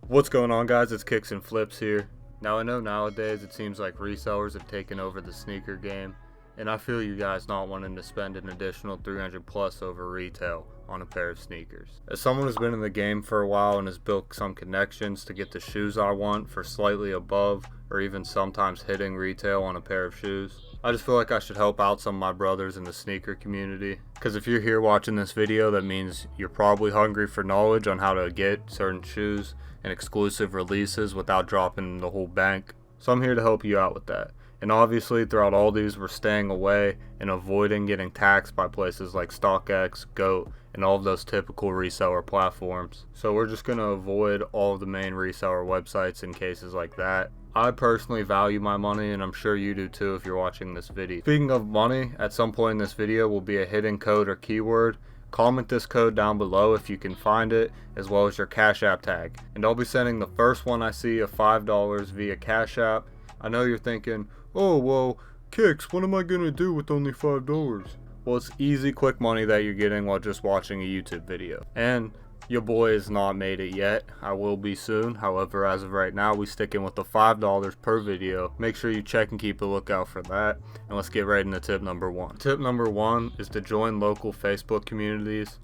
What's going on, guys? It's Kicks and Flips here. Now, I know nowadays it seems like resellers have taken over the sneaker game, and I feel you guys not wanting to spend an additional $300 plus over retail on a pair of sneakers. As someone who's been in the game for a while and has built some connections to get the shoes I want for slightly above or even sometimes hitting retail on a pair of shoes, I just feel like I should help out some of my brothers in the sneaker community. Because if you're here watching this video, that means you're probably hungry for knowledge on how to get certain shoes and exclusive releases without dropping the whole bank. So I'm here to help you out with that. And obviously throughout all these, we're staying away and avoiding getting taxed by places like StockX, GOAT, and all of those typical reseller platforms. So we're just going to avoid all of the main reseller websites in cases like that. I personally value my money, and I'm sure you do too if you're watching this video. Speaking of money, at some point in this video will be a hidden code or keyword. Comment this code down below if you can find it, as well as your Cash App tag. And I'll be sending the first one I see of $5 via Cash App. I know you're thinking, oh well, Kicks, what am I gonna do with only $5? Well, it's easy, quick money that you're getting while just watching a YouTube video. And your boy has not made it yet. I will be soon. However, as of right now, we sticking with the $5 per video. Make sure you check and keep a lookout for that. And let's get right into tip number one. Tip number one is to join local Facebook communities.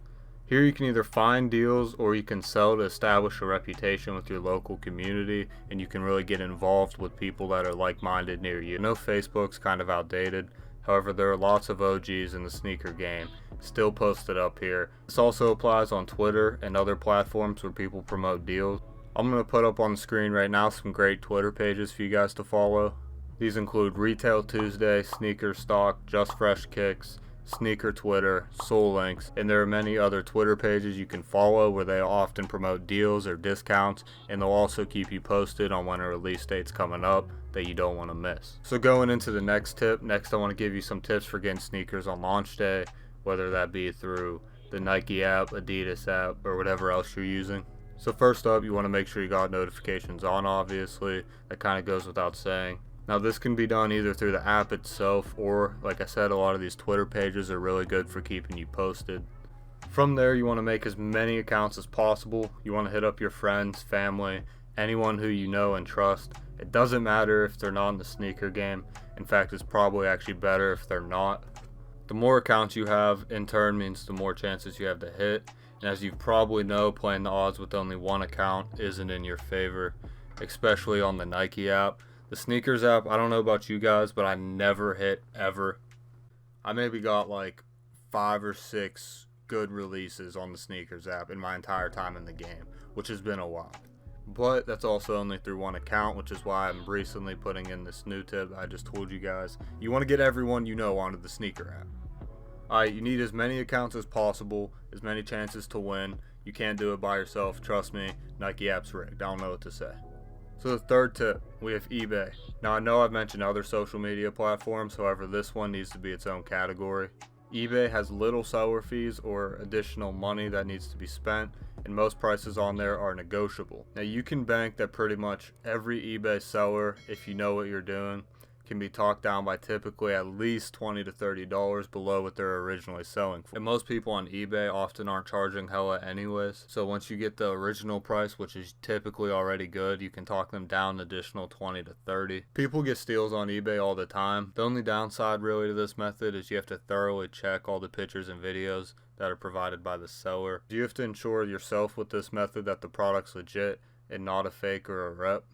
Here you can either find deals or you can sell to establish a reputation with your local community, and you can really get involved with people that are like-minded near you. I know Facebook's kind of outdated. However, there are lots of OGs in the sneaker game still posted up here. This also applies on Twitter and other platforms where people promote deals. I'm going to put up on the screen right now some great Twitter pages for you guys to follow. These include Retail Tuesday, Sneaker Stock, Just Fresh Kicks, Sneaker Twitter, Soul Links, and there are many other Twitter pages you can follow where they often promote deals or discounts, and they'll also keep you posted on when a release date's coming up that you don't want to miss. So going into the next tip, I want to give you some tips for getting sneakers on launch day, whether that be through the Nike app, Adidas app, or whatever else you're using. So first up, you want to make sure you got notifications on, obviously. That kind of goes without saying. Now this can be done either through the app itself or, like I said, a lot of these Twitter pages are really good for keeping you posted. From there, you want to make as many accounts as possible. You want to hit up your friends, family, anyone who you know and trust. It doesn't matter if they're not in the sneaker game. In fact, it's probably actually better if they're not. The more accounts you have, in turn, means the more chances you have to hit. And as you probably know, playing the odds with only one account isn't in your favor, especially on the Nike app. The sneakers app, I don't know about you guys, but I never hit ever. I maybe got like 5 or 6 good releases on the sneakers app in my entire time in the game, which has been a while. But that's also only through one account, which is why I'm recently putting in this new tip I just told you guys. You want to get everyone you know onto the sneaker app. Alright, you need as many accounts as possible, as many chances to win. You can't do it by yourself, trust me. Nike app's rigged, I don't know what to say. So the third tip, we have eBay. Now I know I've mentioned other social media platforms, however this one needs to be its own category. eBay has little seller fees or additional money that needs to be spent, and most prices on there are negotiable. Now you can bank that pretty much every eBay seller, if you know what you're doing, can be talked down by typically at least $20 to $30 below what they're originally selling for. And most people on eBay often aren't charging hella anyways, so once you get the original price, which is typically already good, you can talk them down an additional $20 to $30. People get steals on eBay all the time. The only downside really to this method is you have to thoroughly check all the pictures and videos that are provided by the seller. You have to ensure yourself with this method that the product's legit and not a fake or a rep.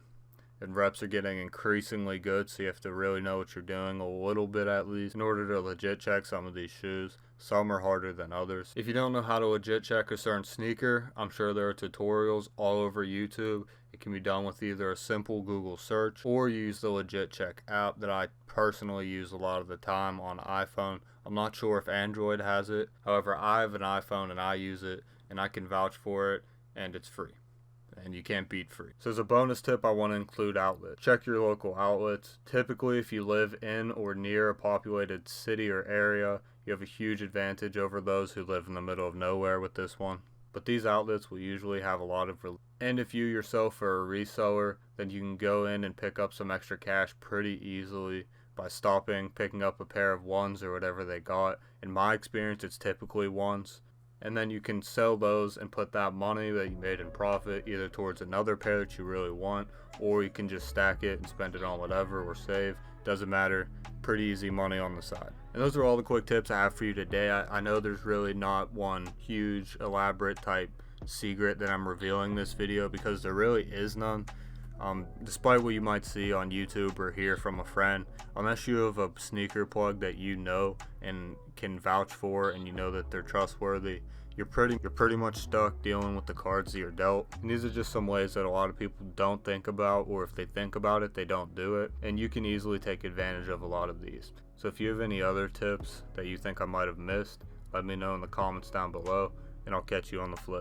And reps are getting increasingly good, so you have to really know what you're doing a little bit at least in order to legit check some of these shoes. Some are harder than others. If you don't know how to legit check a certain sneaker, I'm sure there are tutorials all over YouTube. It can be done with either a simple Google search or use the Legit Check app that I personally use a lot of the time on iPhone. I'm not sure if Android has it. However, I have an iPhone and I use it, and I can vouch for it, and it's free. And you can't beat free. So as a bonus tip, I want to include outlets. Check your local outlets. Typically, if you live in or near a populated city or area, you have a huge advantage over those who live in the middle of nowhere with this one. But these outlets will usually have a lot of and if you yourself are a reseller, then you can go in and pick up some extra cash pretty easily by stopping, picking up a pair of ones or whatever they got. In my experience, it's typically ones. and then you can sell those and put that money that you made in profit either towards another pair that you really want, or you can just stack it and spend it on whatever or save. Doesn't matter. Pretty easy money on the side. And those are all the quick tips I have for you today. I know there's really not one huge elaborate type secret that I'm revealing this video, because there really is none. Despite what you might see on YouTube or hear from a friend, unless you have a sneaker plug that you know and can vouch for, and you know that they're trustworthy, you're pretty much stuck dealing with the cards that you're dealt. And these are just some ways that a lot of people don't think about, or if they think about it, they don't do it. And you can easily take advantage of a lot of these. So if you have any other tips that you think I might have missed, let me know in the comments down below, and I'll catch you on the flip.